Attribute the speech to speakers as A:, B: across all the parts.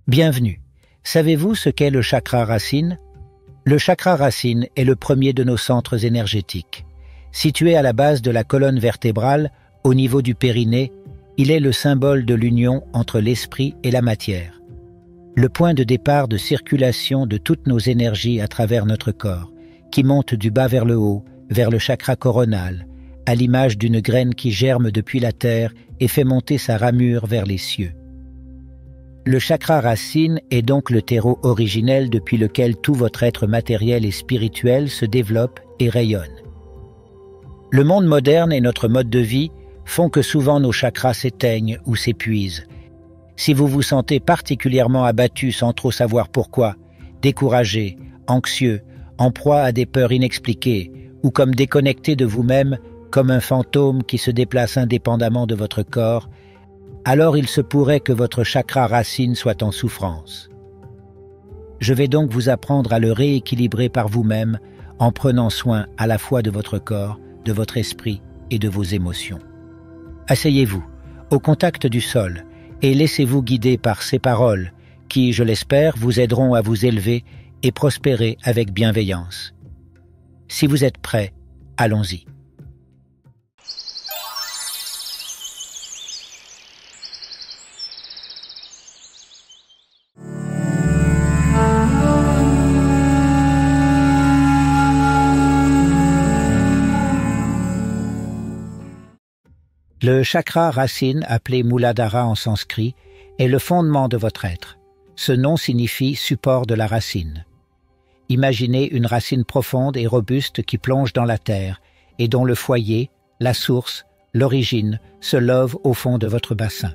A: Bienvenue. Savez-vous ce qu'est le chakra racine? Le chakra racine est le premier de nos centres énergétiques. Situé à la base de la colonne vertébrale, au niveau du périnée, il est le symbole de l'union entre l'esprit et la matière. Le point de départ de circulation de toutes nos énergies à travers notre corps, qui monte du bas vers le haut, vers le chakra coronal, à l'image d'une graine qui germe depuis la terre et fait monter sa ramure vers les cieux. Le chakra racine est donc le terreau originel depuis lequel tout votre être matériel et spirituel se développe et rayonne. Le monde moderne et notre mode de vie font que souvent nos chakras s'éteignent ou s'épuisent. Si vous vous sentez particulièrement abattu sans trop savoir pourquoi, découragé, anxieux, en proie à des peurs inexpliquées ou comme déconnecté de vous-même, comme un fantôme qui se déplace indépendamment de votre corps, alors il se pourrait que votre chakra racine soit en souffrance. Je vais donc vous apprendre à le rééquilibrer par vous-même en prenant soin à la fois de votre corps, de votre esprit et de vos émotions. Asseyez-vous, au contact du sol, et laissez-vous guider par ces paroles qui, je l'espère, vous aideront à vous élever et prospérer avec bienveillance. Si vous êtes prêts, allons-y. Le chakra racine, appelé Muladhara en sanskrit, est le fondement de votre être. Ce nom signifie support de la racine. Imaginez une racine profonde et robuste qui plonge dans la terre et dont le foyer, la source, l'origine se love au fond de votre bassin.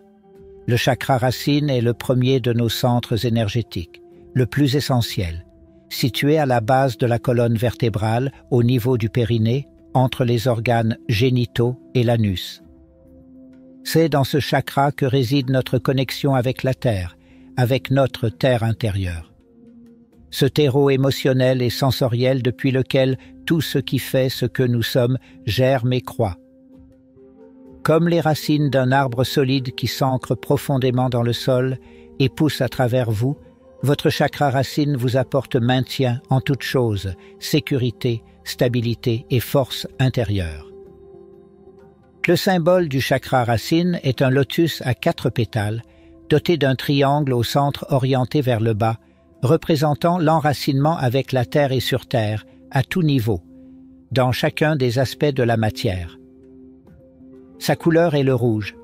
A: Le chakra racine est le premier de nos centres énergétiques, le plus essentiel, situé à la base de la colonne vertébrale au niveau du périnée, entre les organes génitaux et l'anus. C'est dans ce chakra que réside notre connexion avec la Terre, avec notre Terre intérieure. Ce terreau émotionnel et sensoriel depuis lequel tout ce qui fait ce que nous sommes germe et croît. Comme les racines d'un arbre solide qui s'ancre profondément dans le sol et pousse à travers vous, votre chakra racine vous apporte maintien en toutes choses, sécurité, stabilité et force intérieure. Le symbole du chakra racine est un lotus à 4 pétales, doté d'un triangle au centre orienté vers le bas, représentant l'enracinement avec la terre et sur terre, à tout niveau, dans chacun des aspects de la matière. Sa couleur est le rouge.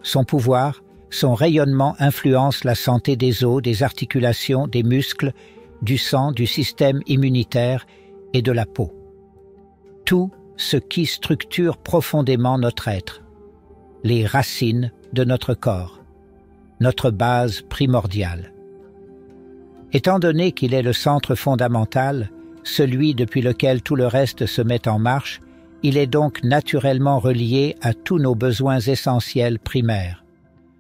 A: Son pouvoir, son rayonnement influence la santé des os, des articulations, des muscles, du sang, du système immunitaire et de la peau. Tout ce qui structure profondément notre être, les racines de notre corps, notre base primordiale. Étant donné qu'il est le centre fondamental, celui depuis lequel tout le reste se met en marche, il est donc naturellement relié à tous nos besoins essentiels primaires.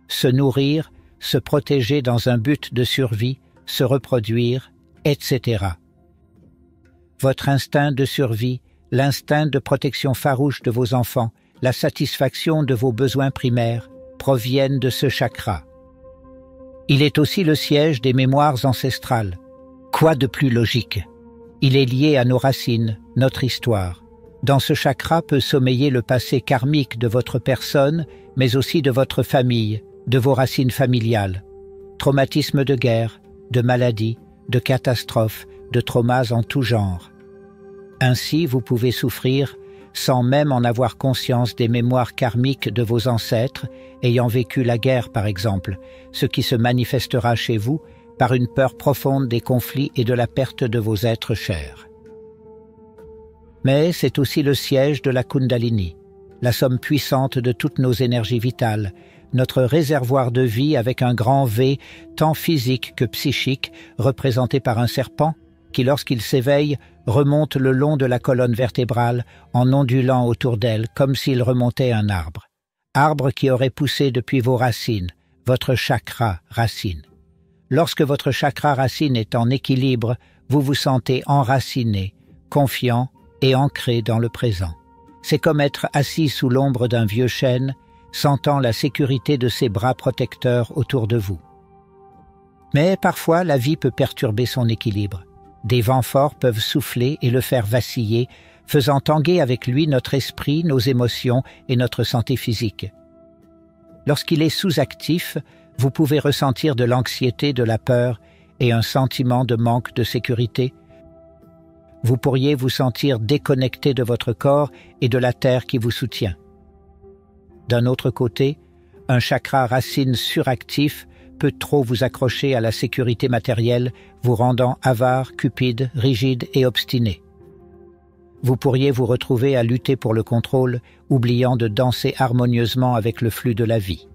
A: Se nourrir, se protéger dans un but de survie, se reproduire, etc. Votre instinct de survie, l'instinct de protection farouche de vos enfants, la satisfaction de vos besoins primaires proviennent de ce chakra. Il est aussi le siège des mémoires ancestrales. Quoi de plus logique? Il est lié à nos racines, notre histoire. Dans ce chakra peut sommeiller le passé karmique de votre personne, mais aussi de votre famille, de vos racines familiales. Traumatismes de guerre, de maladies, de catastrophes, de traumas en tout genre. Ainsi, vous pouvez souffrir, sans même en avoir conscience, des mémoires karmiques de vos ancêtres, ayant vécu la guerre par exemple, ce qui se manifestera chez vous par une peur profonde des conflits et de la perte de vos êtres chers. Mais c'est aussi le siège de la Kundalini, la somme puissante de toutes nos énergies vitales, notre réservoir de vie avec un grand V, tant physique que psychique, représenté par un serpent, qui lorsqu'il s'éveille, remonte le long de la colonne vertébrale en ondulant autour d'elle comme s'il remontait un arbre. Arbre qui aurait poussé depuis vos racines, votre chakra racine. Lorsque votre chakra racine est en équilibre, vous vous sentez enraciné, confiant et ancré dans le présent. C'est comme être assis sous l'ombre d'un vieux chêne, sentant la sécurité de ses bras protecteurs autour de vous. Mais parfois, la vie peut perturber son équilibre. Des vents forts peuvent souffler et le faire vaciller, faisant tanguer avec lui notre esprit, nos émotions et notre santé physique. Lorsqu'il est sous-actif, vous pouvez ressentir de l'anxiété, de la peur et un sentiment de manque de sécurité. Vous pourriez vous sentir déconnecté de votre corps et de la terre qui vous soutient. D'un autre côté, un chakra racine suractif peut trop vous accrocher à la sécurité matérielle, vous rendant avare, cupide, rigide et obstiné. Vous pourriez vous retrouver à lutter pour le contrôle, oubliant de danser harmonieusement avec le flux de la vie.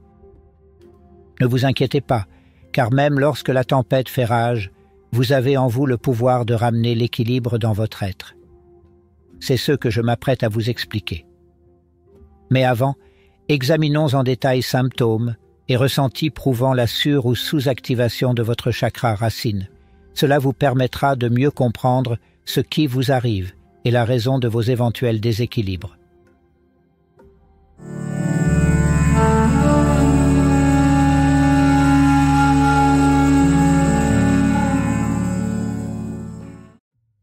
A: Ne vous inquiétez pas, car même lorsque la tempête fait rage, vous avez en vous le pouvoir de ramener l'équilibre dans votre être. C'est ce que je m'apprête à vous expliquer. Mais avant, examinons en détail symptômes et ressentis prouvant la sur- ou sous-activation de votre chakra racine. Cela vous permettra de mieux comprendre ce qui vous arrive et la raison de vos éventuels déséquilibres.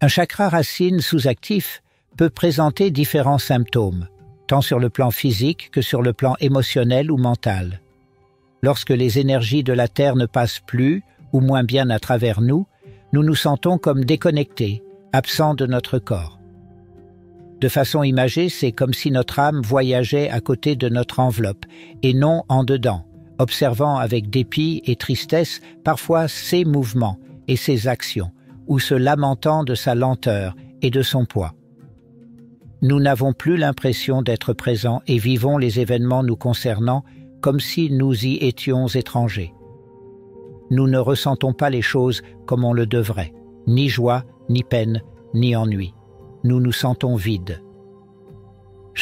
A: Un chakra racine sous-actif peut présenter différents symptômes, tant sur le plan physique que sur le plan émotionnel ou mental. Lorsque les énergies de la Terre ne passent plus ou moins bien à travers nous, nous nous sentons comme déconnectés, absents de notre corps. De façon imagée, c'est comme si notre âme voyageait à côté de notre enveloppe et non en dedans, observant avec dépit et tristesse parfois ses mouvements et ses actions, ou se lamentant de sa lenteur et de son poids. Nous n'avons plus l'impression d'être présents et vivons les événements nous concernant comme si nous y étions étrangers. Nous ne ressentons pas les choses comme on le devrait, ni joie, ni peine, ni ennui. Nous nous sentons vides.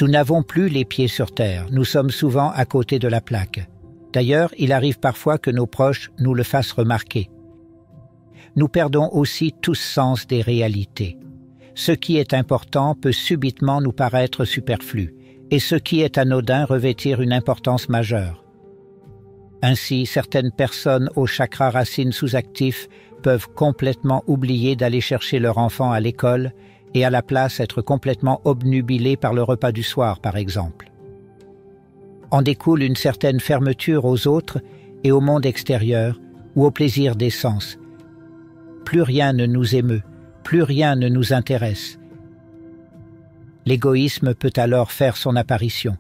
A: Nous n'avons plus les pieds sur terre, nous sommes souvent à côté de la plaque. D'ailleurs, il arrive parfois que nos proches nous le fassent remarquer. Nous perdons aussi tout sens des réalités. Ce qui est important peut subitement nous paraître superflu, et ce qui est anodin revêtir une importance majeure. Ainsi, certaines personnes au chakra racine sous-actif peuvent complètement oublier d'aller chercher leur enfant à l'école et à la place être complètement obnubilées par le repas du soir, par exemple. En découle une certaine fermeture aux autres et au monde extérieur ou au plaisir des sens. Plus rien ne nous émeut, plus rien ne nous intéresse. L'égoïsme peut alors faire son apparition,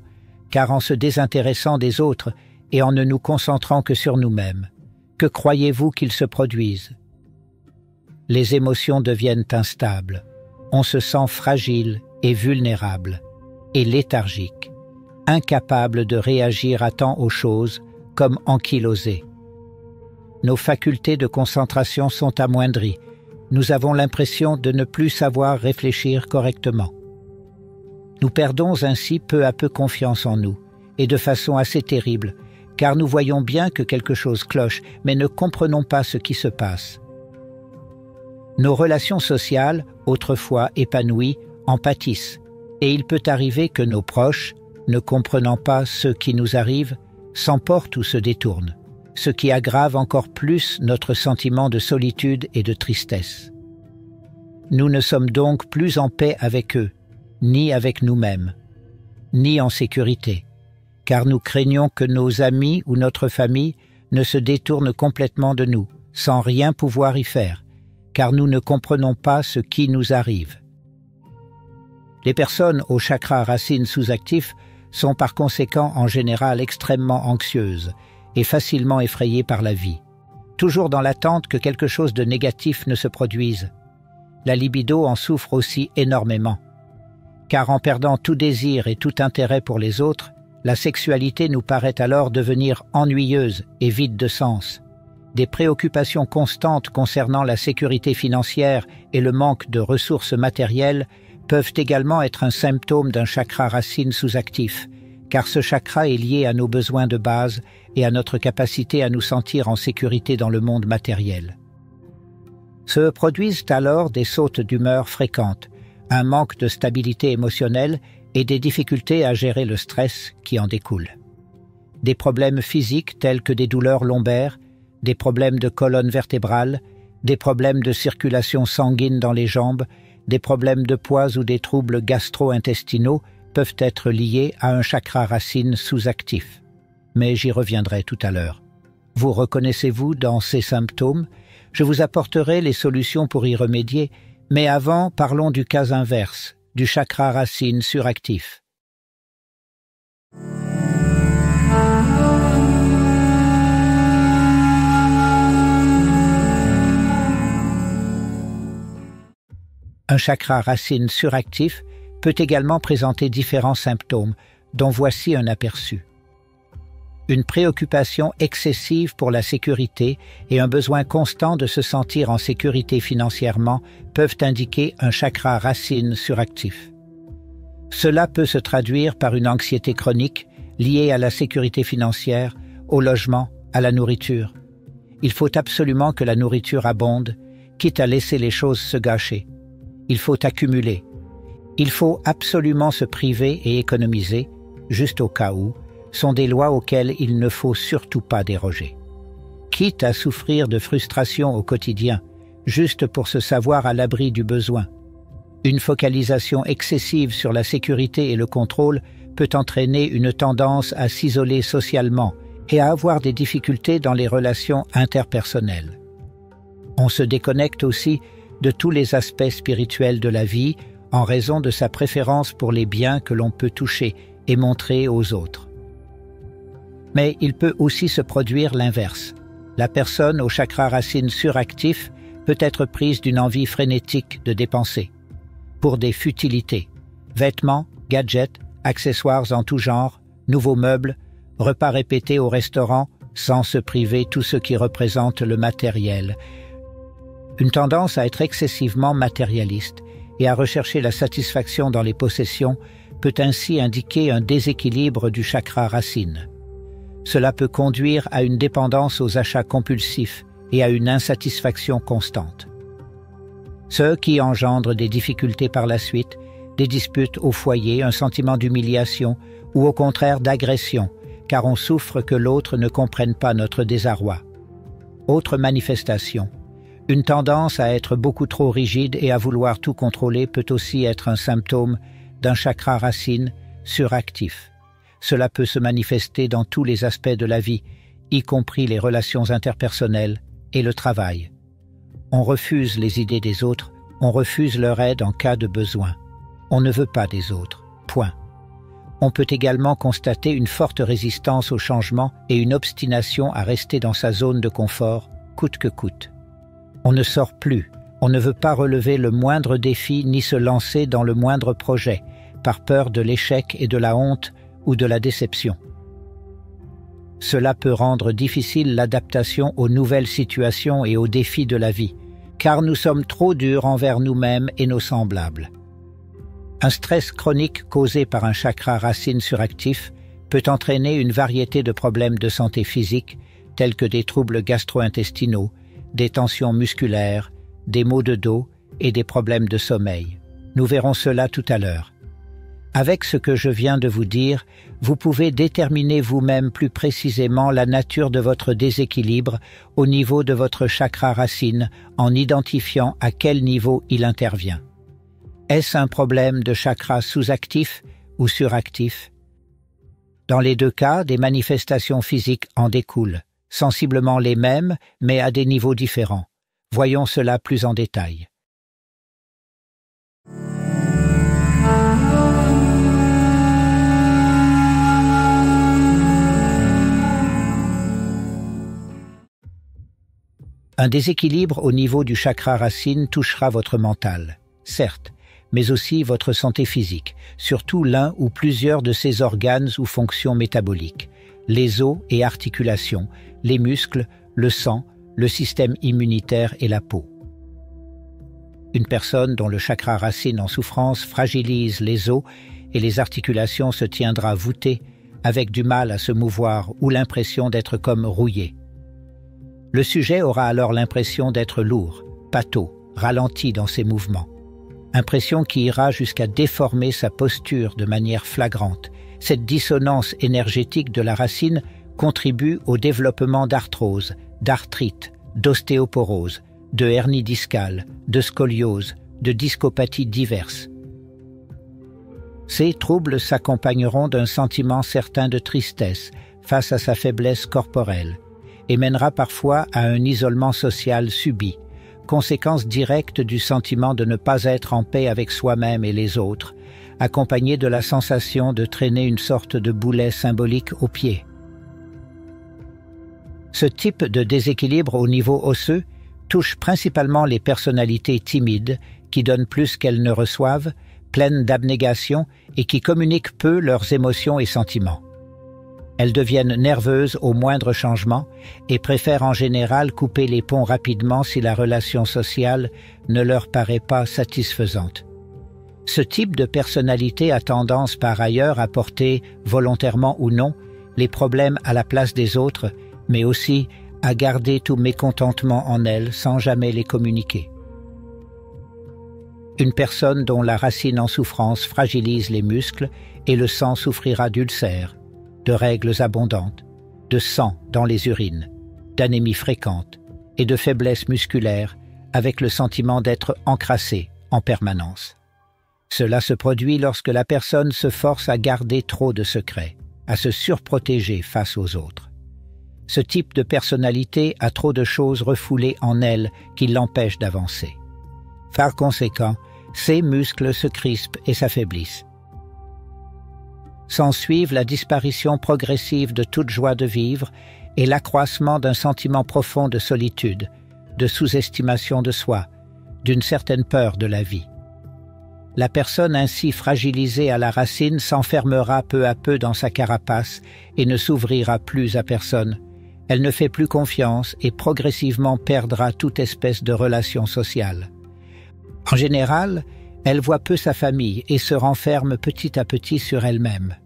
A: car en se désintéressant des autres et en ne nous concentrant que sur nous-mêmes, que croyez-vous qu'il se produise? Les émotions deviennent instables, on se sent fragile et vulnérable, et léthargique, incapable de réagir à temps aux choses comme ankylosé. Nos facultés de concentration sont amoindries. Nous avons l'impression de ne plus savoir réfléchir correctement. Nous perdons ainsi peu à peu confiance en nous, et de façon assez terrible, car nous voyons bien que quelque chose cloche, mais ne comprenons pas ce qui se passe. Nos relations sociales, autrefois épanouies, en pâtissent, et il peut arriver que nos proches, ne comprenant pas ce qui nous arrive, s'emportent ou se détournent, ce qui aggrave encore plus notre sentiment de solitude et de tristesse. Nous ne sommes donc plus en paix avec eux, ni avec nous-mêmes, ni en sécurité, car nous craignons que nos amis ou notre famille ne se détournent complètement de nous, sans rien pouvoir y faire, car nous ne comprenons pas ce qui nous arrive. Les personnes au chakra racine sous-actif sont par conséquent en général extrêmement anxieuses et facilement effrayées par la vie, toujours dans l'attente que quelque chose de négatif ne se produise. La libido en souffre aussi énormément, car en perdant tout désir et tout intérêt pour les autres, la sexualité nous paraît alors devenir ennuyeuse et vide de sens. Des préoccupations constantes concernant la sécurité financière et le manque de ressources matérielles peuvent également être un symptôme d'un chakra racine sous-actif, car ce chakra est lié à nos besoins de base et à notre capacité à nous sentir en sécurité dans le monde matériel. Se produisent alors des sautes d'humeur fréquentes, un manque de stabilité émotionnelle et des difficultés à gérer le stress qui en découle. Des problèmes physiques tels que des douleurs lombaires, des problèmes de colonne vertébrale, des problèmes de circulation sanguine dans les jambes, des problèmes de poids ou des troubles gastro-intestinaux peuvent être liés à un chakra racine sous-actif. Mais j'y reviendrai tout à l'heure. Vous reconnaissez-vous dans ces symptômes? Je vous apporterai les solutions pour y remédier, mais avant, parlons du cas inverse, du chakra racine suractif. Un chakra racine suractif peut également présenter différents symptômes, dont voici un aperçu. Une préoccupation excessive pour la sécurité et un besoin constant de se sentir en sécurité financièrement peuvent indiquer un chakra racine suractif. Cela peut se traduire par une anxiété chronique liée à la sécurité financière, au logement, à la nourriture. Il faut absolument que la nourriture abonde, quitte à laisser les choses se gâcher. Il faut accumuler. Il faut absolument se priver et économiser, juste au cas où, sont des lois auxquelles il ne faut surtout pas déroger. Quitte à souffrir de frustration au quotidien, juste pour se savoir à l'abri du besoin. Une focalisation excessive sur la sécurité et le contrôle peut entraîner une tendance à s'isoler socialement et à avoir des difficultés dans les relations interpersonnelles. On se déconnecte aussi de tous les aspects spirituels de la vie en raison de sa préférence pour les biens que l'on peut toucher et montrer aux autres. Mais il peut aussi se produire l'inverse. La personne au chakra racine suractif peut être prise d'une envie frénétique de dépenser. Pour des futilités, vêtements, gadgets, accessoires en tout genre, nouveaux meubles, repas répétés au restaurant, sans se priver tout ce qui représente le matériel. Une tendance à être excessivement matérialiste et à rechercher la satisfaction dans les possessions peut ainsi indiquer un déséquilibre du chakra racine. Cela peut conduire à une dépendance aux achats compulsifs et à une insatisfaction constante. Ce qui engendre des difficultés par la suite, des disputes au foyer, un sentiment d'humiliation ou au contraire d'agression, car on souffre que l'autre ne comprenne pas notre désarroi. Autre manifestation, une tendance à être beaucoup trop rigide et à vouloir tout contrôler peut aussi être un symptôme d'un chakra racine suractif. Cela peut se manifester dans tous les aspects de la vie, y compris les relations interpersonnelles et le travail. On refuse les idées des autres, on refuse leur aide en cas de besoin. On ne veut pas des autres. Point. On peut également constater une forte résistance au changement et une obstination à rester dans sa zone de confort, coûte que coûte. On ne sort plus, on ne veut pas relever le moindre défi ni se lancer dans le moindre projet, par peur de l'échec et de la honte ou de la déception. Cela peut rendre difficile l'adaptation aux nouvelles situations et aux défis de la vie, car nous sommes trop durs envers nous-mêmes et nos semblables. Un stress chronique causé par un chakra racine suractif peut entraîner une variété de problèmes de santé physique, tels que des troubles gastro-intestinaux, des tensions musculaires, des maux de dos et des problèmes de sommeil. Nous verrons cela tout à l'heure. Avec ce que je viens de vous dire, vous pouvez déterminer vous-même plus précisément la nature de votre déséquilibre au niveau de votre chakra racine en identifiant à quel niveau il intervient. Est-ce un problème de chakra sous-actif ou suractif? Dans les deux cas, des manifestations physiques en découlent, sensiblement les mêmes, mais à des niveaux différents. Voyons cela plus en détail. Un déséquilibre au niveau du chakra racine touchera votre mental, certes, mais aussi votre santé physique, surtout l'un ou plusieurs de ses organes ou fonctions métaboliques, les os et articulations, les muscles, le sang, le système immunitaire et la peau. Une personne dont le chakra racine en souffrance fragilise les os et les articulations se tiendra voûtée, avec du mal à se mouvoir ou l'impression d'être comme rouillé. Le sujet aura alors l'impression d'être lourd, pâteau, ralenti dans ses mouvements. Impression qui ira jusqu'à déformer sa posture de manière flagrante. Cette dissonance énergétique de la racine contribue au développement d'arthrose, d'arthrite, d'ostéoporose, de hernie discale, de scoliose, de discopathies diverses. Ces troubles s'accompagneront d'un sentiment certain de tristesse face à sa faiblesse corporelle et mènera parfois à un isolement social subi, conséquence directe du sentiment de ne pas être en paix avec soi-même et les autres, accompagné de la sensation de traîner une sorte de boulet symbolique au pied. Ce type de déséquilibre au niveau osseux touche principalement les personnalités timides qui donnent plus qu'elles ne reçoivent, pleines d'abnégation et qui communiquent peu leurs émotions et sentiments. Elles deviennent nerveuses au moindre changement et préfèrent en général couper les ponts rapidement si la relation sociale ne leur paraît pas satisfaisante. Ce type de personnalité a tendance par ailleurs à porter, volontairement ou non, les problèmes à la place des autres, mais aussi à garder tout mécontentement en elle sans jamais les communiquer. Une personne dont la racine en souffrance fragilise les muscles et le sang souffrira d'ulcères, de règles abondantes, de sang dans les urines, d'anémie fréquente et de faiblesse musculaire avec le sentiment d'être encrassée en permanence. Cela se produit lorsque la personne se force à garder trop de secrets, à se surprotéger face aux autres. Ce type de personnalité a trop de choses refoulées en elle qui l'empêchent d'avancer. Par conséquent, ses muscles se crispent et s'affaiblissent. S'ensuivent la disparition progressive de toute joie de vivre et l'accroissement d'un sentiment profond de solitude, de sous-estimation de soi, d'une certaine peur de la vie. La personne ainsi fragilisée à la racine s'enfermera peu à peu dans sa carapace et ne s'ouvrira plus à personne. Elle ne fait plus confiance et progressivement perdra toute espèce de relation sociale. En général, elle voit peu sa famille et se renferme petit à petit sur elle-même.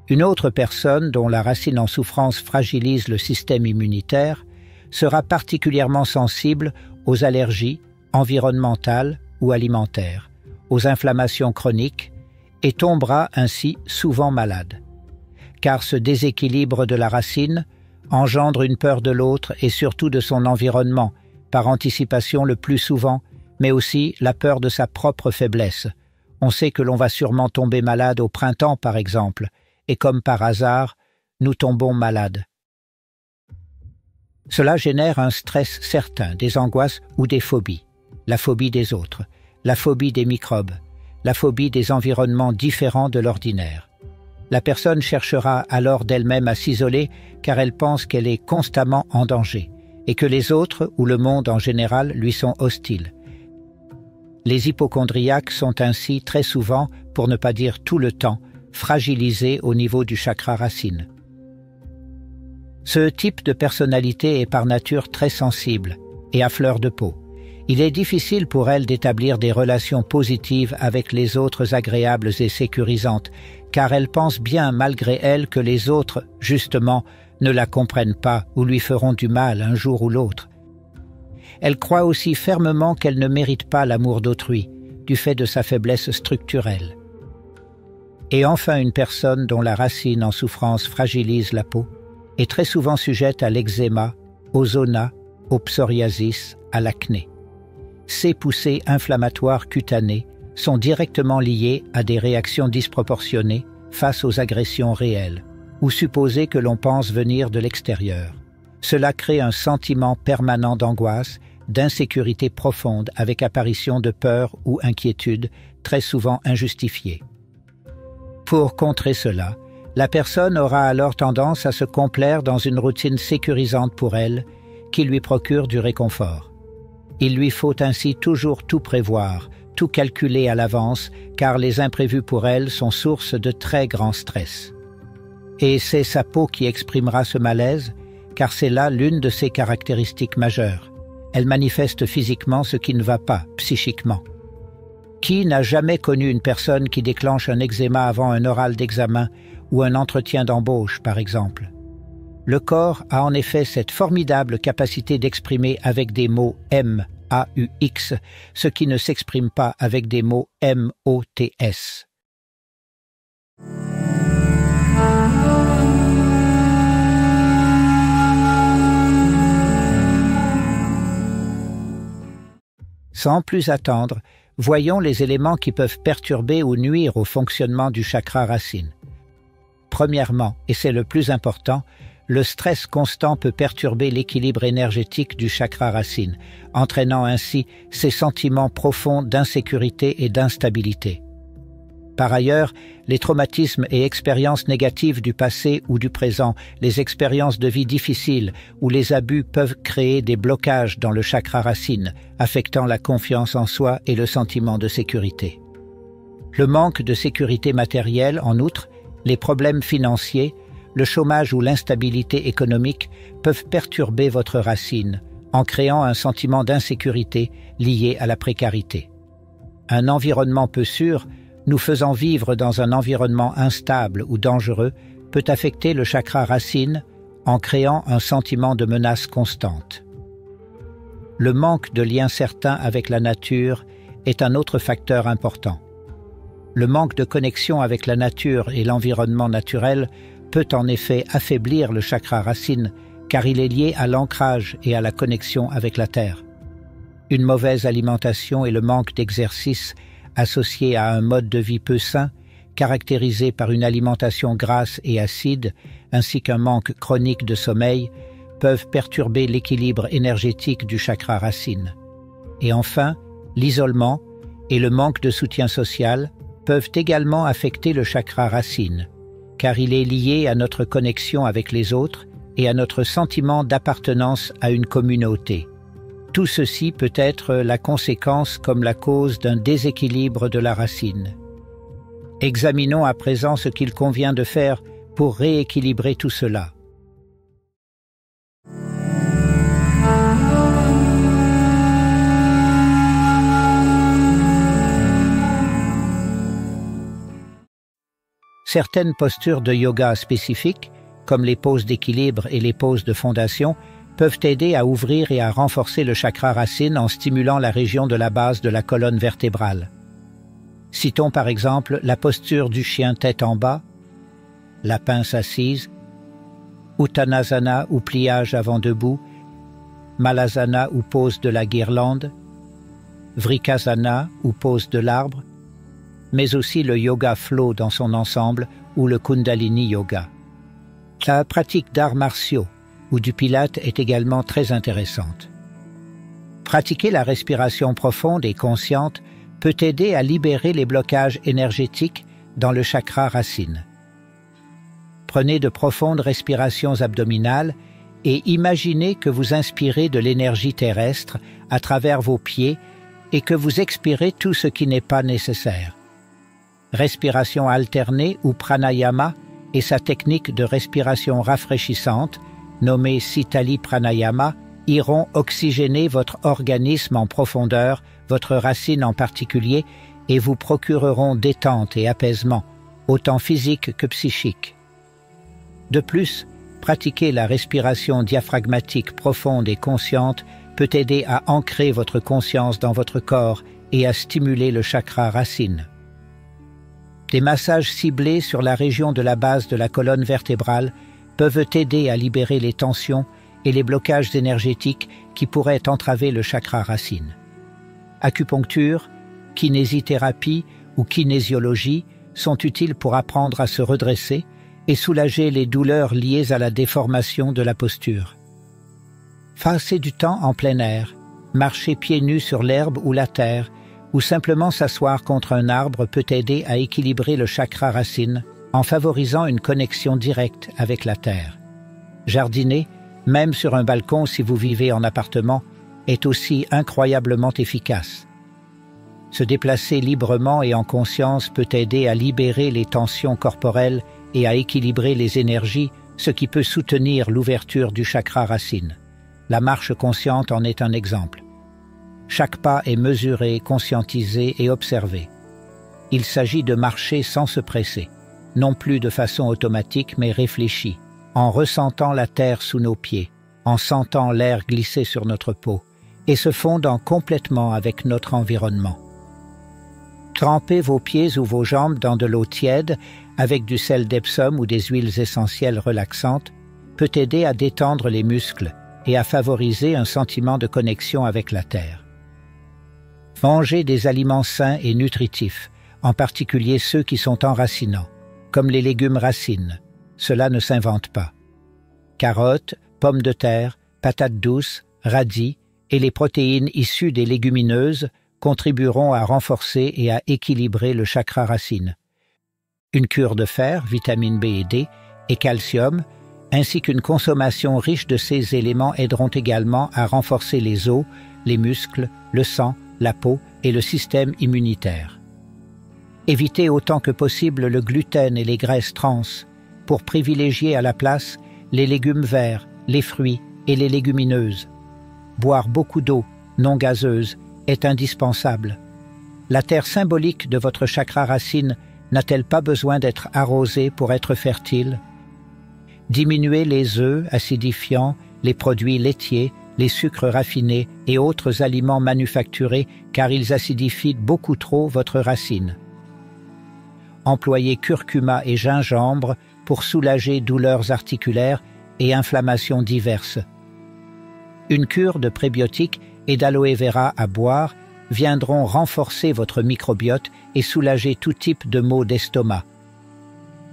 A: Une autre personne dont la racine en souffrance fragilise le système immunitaire sera particulièrement sensible aux allergies environnementales ou alimentaires, aux inflammations chroniques et tombera ainsi souvent malade. Car ce déséquilibre de la racine engendre une peur de l'autre et surtout de son environnement, par anticipation le plus souvent, mais aussi la peur de sa propre faiblesse. On sait que l'on va sûrement tomber malade au printemps, par exemple, et comme par hasard, nous tombons malades. Cela génère un stress certain, des angoisses ou des phobies. La phobie des autres, la phobie des microbes, la phobie des environnements différents de l'ordinaire. La personne cherchera alors d'elle-même à s'isoler car elle pense qu'elle est constamment en danger et que les autres ou le monde en général lui sont hostiles. Les hypocondriaques sont ainsi très souvent, pour ne pas dire tout le temps, fragilisés au niveau du chakra racine. Ce type de personnalité est par nature très sensible et à fleur de peau. Il est difficile pour elle d'établir des relations positives avec les autres agréables et sécurisantes, car elle pense bien malgré elle que les autres, justement, ne la comprennent pas ou lui feront du mal un jour ou l'autre. Elle croit aussi fermement qu'elle ne mérite pas l'amour d'autrui, du fait de sa faiblesse structurelle. Et enfin une personne dont la racine en souffrance fragilise la peau est très souvent sujette à l'eczéma, au zona, au psoriasis, à l'acné. Ces poussées inflammatoires cutanées sont directement liées à des réactions disproportionnées face aux agressions réelles ou supposées que l'on pense venir de l'extérieur. Cela crée un sentiment permanent d'angoisse, d'insécurité profonde avec apparition de peur ou inquiétude, très souvent injustifiée. Pour contrer cela, la personne aura alors tendance à se complaire dans une routine sécurisante pour elle, qui lui procure du réconfort. Il lui faut ainsi toujours tout prévoir, tout calculer à l'avance, car les imprévus pour elle sont source de très grand stress. Et c'est sa peau qui exprimera ce malaise, car c'est là l'une de ses caractéristiques majeures. Elle manifeste physiquement ce qui ne va pas, psychiquement. Qui n'a jamais connu une personne qui déclenche un eczéma avant un oral d'examen ou un entretien d'embauche, par exemple? Le corps a en effet cette formidable capacité d'exprimer avec des mots M-A-U-X, ce qui ne s'exprime pas avec des mots M-O-T-S. Sans plus attendre, voyons les éléments qui peuvent perturber ou nuire au fonctionnement du chakra racine. Premièrement, et c'est le plus important, le stress constant peut perturber l'équilibre énergétique du chakra racine, entraînant ainsi ces sentiments profonds d'insécurité et d'instabilité. Par ailleurs, les traumatismes et expériences négatives du passé ou du présent, les expériences de vie difficiles ou les abus peuvent créer des blocages dans le chakra racine, affectant la confiance en soi et le sentiment de sécurité. Le manque de sécurité matérielle, en outre, les problèmes financiers, le chômage ou l'instabilité économique peuvent perturber votre racine en créant un sentiment d'insécurité lié à la précarité. Un environnement peu sûr, nous faisant vivre dans un environnement instable ou dangereux, peut affecter le chakra racine en créant un sentiment de menace constante. Le manque de lien certain avec la nature est un autre facteur important. Le manque de connexion avec la nature et l'environnement naturel peut en effet affaiblir le chakra racine car il est lié à l'ancrage et à la connexion avec la terre. Une mauvaise alimentation et le manque d'exercice associés à un mode de vie peu sain, caractérisé par une alimentation grasse et acide, ainsi qu'un manque chronique de sommeil, peuvent perturber l'équilibre énergétique du chakra racine. Et enfin, l'isolement et le manque de soutien social peuvent également affecter le chakra racine, car il est lié à notre connexion avec les autres et à notre sentiment d'appartenance à une communauté. Tout ceci peut être la conséquence comme la cause d'un déséquilibre de la racine. Examinons à présent ce qu'il convient de faire pour rééquilibrer tout cela. Certaines postures de yoga spécifiques, comme les poses d'équilibre et les poses de fondation, peuvent aider à ouvrir et à renforcer le chakra racine en stimulant la région de la base de la colonne vertébrale. Citons par exemple la posture du chien tête en bas, la pince assise, Uttanasana ou pliage avant debout, Malasana ou pose de la guirlande, Vrikasana ou pose de l'arbre, mais aussi le yoga flow dans son ensemble ou le Kundalini yoga. La pratique d'arts martiaux ou du pilate est également très intéressante. Pratiquer la respiration profonde et consciente peut aider à libérer les blocages énergétiques dans le chakra racine. Prenez de profondes respirations abdominales et imaginez que vous inspirez de l'énergie terrestre à travers vos pieds et que vous expirez tout ce qui n'est pas nécessaire. Respiration alternée ou pranayama est sa technique de respiration rafraîchissante nommée Sitali Pranayama, iront oxygéner votre organisme en profondeur, votre racine en particulier, et vous procureront détente et apaisement, autant physique que psychique. De plus, pratiquer la respiration diaphragmatique profonde et consciente peut aider à ancrer votre conscience dans votre corps et à stimuler le chakra racine. Des massages ciblés sur la région de la base de la colonne vertébrale peuvent aider à libérer les tensions et les blocages énergétiques qui pourraient entraver le chakra racine. Acupuncture, kinésithérapie ou kinésiologie sont utiles pour apprendre à se redresser et soulager les douleurs liées à la déformation de la posture. Passer du temps en plein air, marcher pieds nus sur l'herbe ou la terre, ou simplement s'asseoir contre un arbre peut aider à équilibrer le chakra racine en favorisant une connexion directe avec la terre. Jardiner, même sur un balcon si vous vivez en appartement, est aussi incroyablement efficace. Se déplacer librement et en conscience peut aider à libérer les tensions corporelles et à équilibrer les énergies, ce qui peut soutenir l'ouverture du chakra racine. La marche consciente en est un exemple. Chaque pas est mesuré, conscientisé et observé. Il s'agit de marcher sans se presser, non plus de façon automatique mais réfléchie, en ressentant la terre sous nos pieds, en sentant l'air glisser sur notre peau et se fondant complètement avec notre environnement. Trempez vos pieds ou vos jambes dans de l'eau tiède avec du sel d'Epsom ou des huiles essentielles relaxantes peut aider à détendre les muscles et à favoriser un sentiment de connexion avec la terre. Mangez des aliments sains et nutritifs, en particulier ceux qui sont enracinants, comme les légumes racines. Cela ne s'invente pas. Carottes, pommes de terre, patates douces, radis et les protéines issues des légumineuses contribueront à renforcer et à équilibrer le chakra racine. Une cure de fer, vitamine B et D, et calcium, ainsi qu'une consommation riche de ces éléments aideront également à renforcer les os, les muscles, le sang, la peau et le système immunitaire. Évitez autant que possible le gluten et les graisses trans pour privilégier à la place les légumes verts, les fruits et les légumineuses. Boire beaucoup d'eau, non gazeuse, est indispensable. La terre symbolique de votre chakra racine n'a-t-elle pas besoin d'être arrosée pour être fertile? Diminuez les œufs acidifiants, les produits laitiers, les sucres raffinés et autres aliments manufacturés car ils acidifient beaucoup trop votre racine. Employez curcuma et gingembre pour soulager douleurs articulaires et inflammations diverses. Une cure de prébiotiques et d'aloe vera à boire viendront renforcer votre microbiote et soulager tout type de maux d'estomac.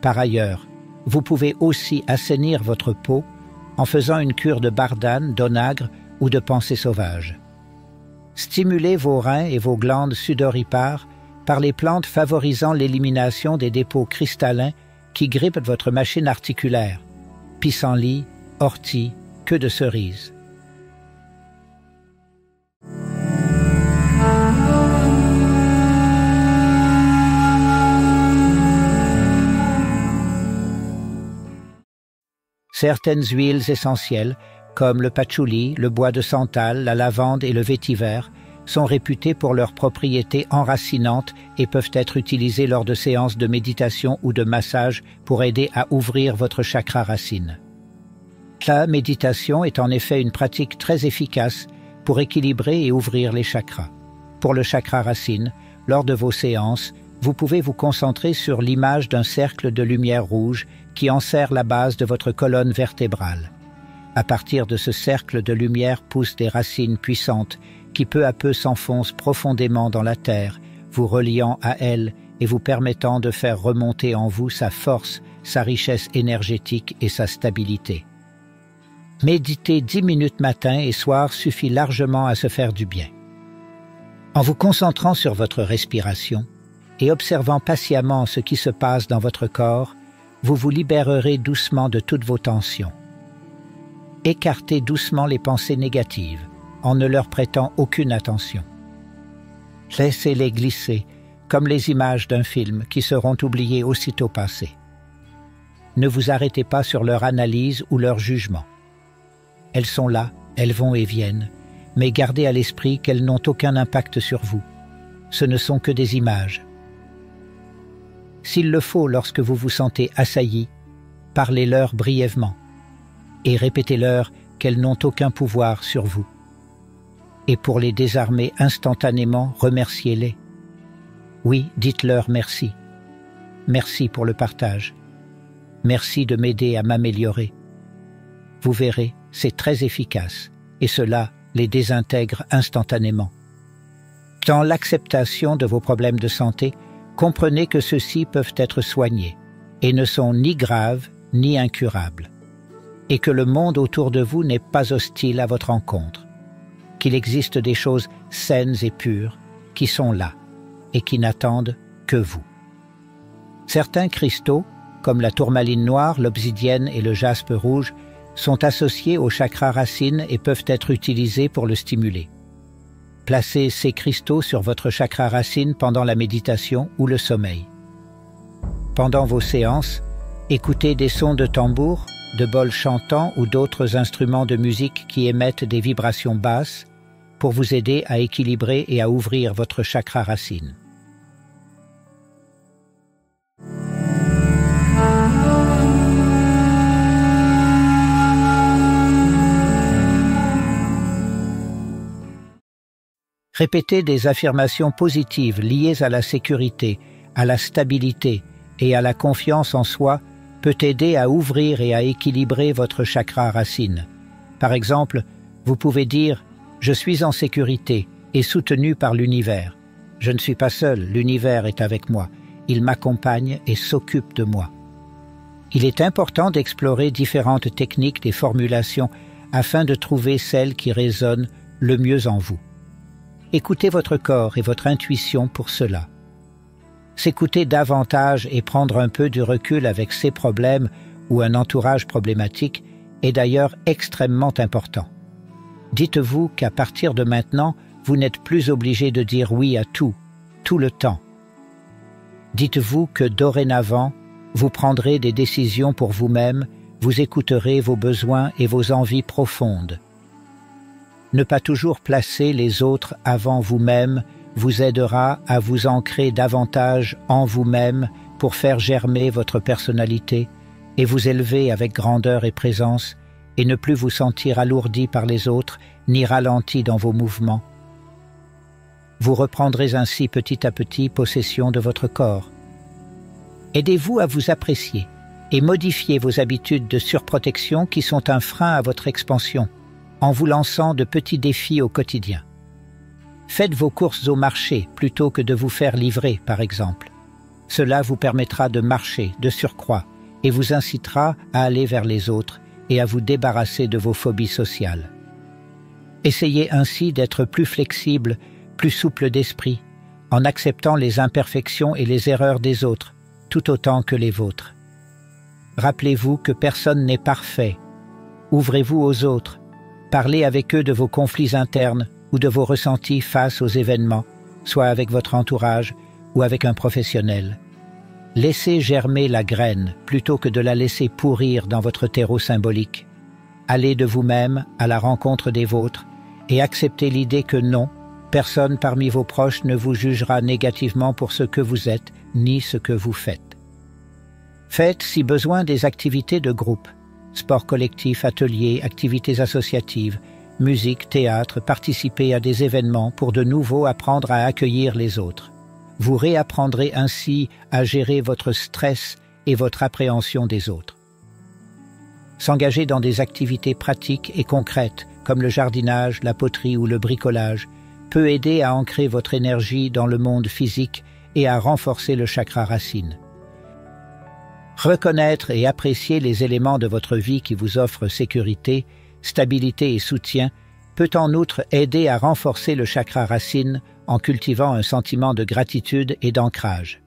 A: Par ailleurs, vous pouvez aussi assainir votre peau en faisant une cure de bardane, d'onagre ou de pensée sauvage. Stimulez vos reins et vos glandes sudoripares par les plantes favorisant l'élimination des dépôts cristallins qui grippent votre machine articulaire, pissenlit, ortie, queue de cerise. Certaines huiles essentielles, comme le patchouli, le bois de santal, la lavande et le vétiver, sont réputées pour leurs propriétés enracinantes et peuvent être utilisées lors de séances de méditation ou de massage pour aider à ouvrir votre chakra racine. La méditation est en effet une pratique très efficace pour équilibrer et ouvrir les chakras. Pour le chakra racine, lors de vos séances, vous pouvez vous concentrer sur l'image d'un cercle de lumière rouge qui enserre la base de votre colonne vertébrale. À partir de ce cercle de lumière poussent des racines puissantes qui peu à peu s'enfoncent profondément dans la terre, vous reliant à elle et vous permettant de faire remonter en vous sa force, sa richesse énergétique et sa stabilité. Méditer 10 minutes matin et soir suffit largement à se faire du bien. En vous concentrant sur votre respiration et observant patiemment ce qui se passe dans votre corps, vous vous libérerez doucement de toutes vos tensions. Écartez doucement les pensées négatives, en ne leur prêtant aucune attention. Laissez-les glisser, comme les images d'un film qui seront oubliées aussitôt passées. Ne vous arrêtez pas sur leur analyse ou leur jugement. Elles sont là, elles vont et viennent, mais gardez à l'esprit qu'elles n'ont aucun impact sur vous. Ce ne sont que des images. S'il le faut lorsque vous vous sentez assailli, parlez-leur brièvement et répétez-leur qu'elles n'ont aucun pouvoir sur vous. Et pour les désarmer instantanément, remerciez-les. Oui, dites-leur merci. Merci pour le partage. Merci de m'aider à m'améliorer. Vous verrez, c'est très efficace, et cela les désintègre instantanément. Dans l'acceptation de vos problèmes de santé, comprenez que ceux-ci peuvent être soignés, et ne sont ni graves ni incurables, et que le monde autour de vous n'est pas hostile à votre encontre, qu'il existe des choses saines et pures qui sont là, et qui n'attendent que vous. Certains cristaux, comme la tourmaline noire, l'obsidienne et le jaspe rouge, sont associés au chakra racine et peuvent être utilisés pour le stimuler. Placez ces cristaux sur votre chakra racine pendant la méditation ou le sommeil. Pendant vos séances, écoutez des sons de tambour, de bols chantants ou d'autres instruments de musique qui émettent des vibrations basses pour vous aider à équilibrer et à ouvrir votre chakra racine. Répéter des affirmations positives liées à la sécurité, à la stabilité et à la confiance en soi peut aider à ouvrir et à équilibrer votre chakra racine. Par exemple, vous pouvez dire « Je suis en sécurité et soutenu par l'univers. Je ne suis pas seul, l'univers est avec moi. Il m'accompagne et s'occupe de moi. Il est important d'explorer différentes techniques des formulations afin de trouver celle qui résonne le mieux en vous. Écoutez votre corps et votre intuition pour cela. S'écouter davantage et prendre un peu du recul avec ses problèmes ou un entourage problématique est d'ailleurs extrêmement important. Dites-vous qu'à partir de maintenant, vous n'êtes plus obligé de dire oui à tout le temps. Dites-vous que dorénavant, vous prendrez des décisions pour vous-même, vous écouterez vos besoins et vos envies profondes. Ne pas toujours placer les autres avant vous-même vous aidera à vous ancrer davantage en vous-même pour faire germer votre personnalité et vous élever avec grandeur et présence et ne plus vous sentir alourdi par les autres ni ralenti dans vos mouvements. Vous reprendrez ainsi petit à petit possession de votre corps. Aidez-vous à vous apprécier et modifiez vos habitudes de surprotection qui sont un frein à votre expansion en vous lançant de petits défis au quotidien. Faites vos courses au marché plutôt que de vous faire livrer, par exemple. Cela vous permettra de marcher de surcroît et vous incitera à aller vers les autres et à vous débarrasser de vos phobies sociales. Essayez ainsi d'être plus flexible, plus souple d'esprit, en acceptant les imperfections et les erreurs des autres, tout autant que les vôtres. Rappelez-vous que personne n'est parfait. Ouvrez-vous aux autres. Parlez avec eux de vos conflits internes ou de vos ressentis face aux événements, soit avec votre entourage ou avec un professionnel. Laissez germer la graine plutôt que de la laisser pourrir dans votre terreau symbolique. Allez de vous-même à la rencontre des vôtres et acceptez l'idée que non, personne parmi vos proches ne vous jugera négativement pour ce que vous êtes ni ce que vous faites. Faites, si besoin, des activités de groupe, sport collectif, ateliers, activités associatives, musique, théâtre, participez à des événements pour de nouveau apprendre à accueillir les autres. Vous réapprendrez ainsi à gérer votre stress et votre appréhension des autres. S'engager dans des activités pratiques et concrètes comme le jardinage, la poterie ou le bricolage peut aider à ancrer votre énergie dans le monde physique et à renforcer le chakra racine. Reconnaître et apprécier les éléments de votre vie qui vous offrent sécurité, stabilité et soutien peut en outre aider à renforcer le chakra racine en cultivant un sentiment de gratitude et d'ancrage.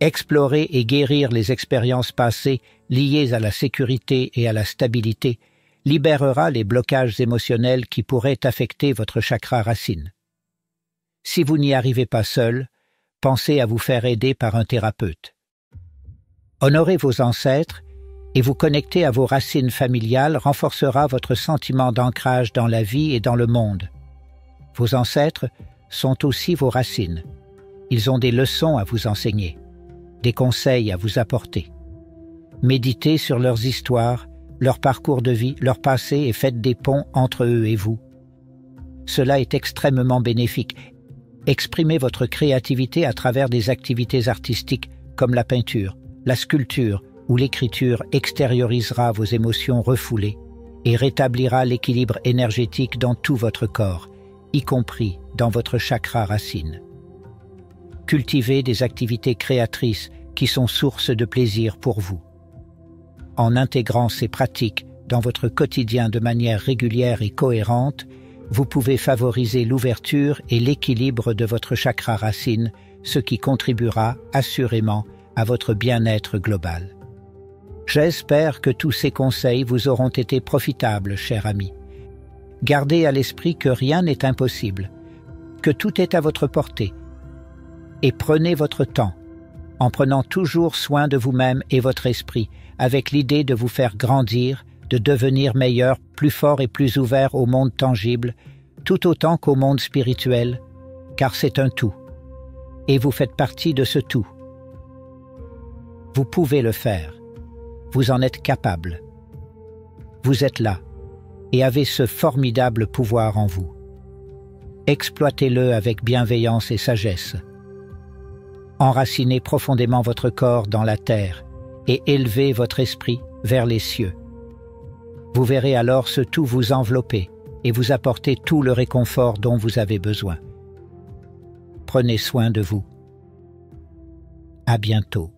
A: Explorer et guérir les expériences passées liées à la sécurité et à la stabilité libérera les blocages émotionnels qui pourraient affecter votre chakra racine. Si vous n'y arrivez pas seul, pensez à vous faire aider par un thérapeute. Honorer vos ancêtres et vous connecter à vos racines familiales renforcera votre sentiment d'ancrage dans la vie et dans le monde. Vos ancêtres sont aussi vos racines. Ils ont des leçons à vous enseigner, des conseils à vous apporter. Méditez sur leurs histoires, leur parcours de vie, leur passé et faites des ponts entre eux et vous. Cela est extrêmement bénéfique. Exprimez votre créativité à travers des activités artistiques comme la peinture, la sculpture ou l'écriture extériorisera vos émotions refoulées et rétablira l'équilibre énergétique dans tout votre corps, y compris dans votre chakra racine. Cultivez des activités créatrices qui sont source de plaisir pour vous. En intégrant ces pratiques dans votre quotidien de manière régulière et cohérente, vous pouvez favoriser l'ouverture et l'équilibre de votre chakra racine, ce qui contribuera assurément à votre bien-être global. J'espère que tous ces conseils vous auront été profitables, cher ami. Gardez à l'esprit que rien n'est impossible, que tout est à votre portée. Et prenez votre temps, en prenant toujours soin de vous-même et votre esprit, avec l'idée de vous faire grandir, de devenir meilleur, plus fort et plus ouvert au monde tangible, tout autant qu'au monde spirituel, car c'est un tout. Et vous faites partie de ce tout. Vous pouvez le faire. Vous en êtes capable. Vous êtes là et avez ce formidable pouvoir en vous. Exploitez-le avec bienveillance et sagesse. Enracinez profondément votre corps dans la terre et élevez votre esprit vers les cieux. Vous verrez alors ce tout vous envelopper et vous apporter tout le réconfort dont vous avez besoin. Prenez soin de vous. À bientôt.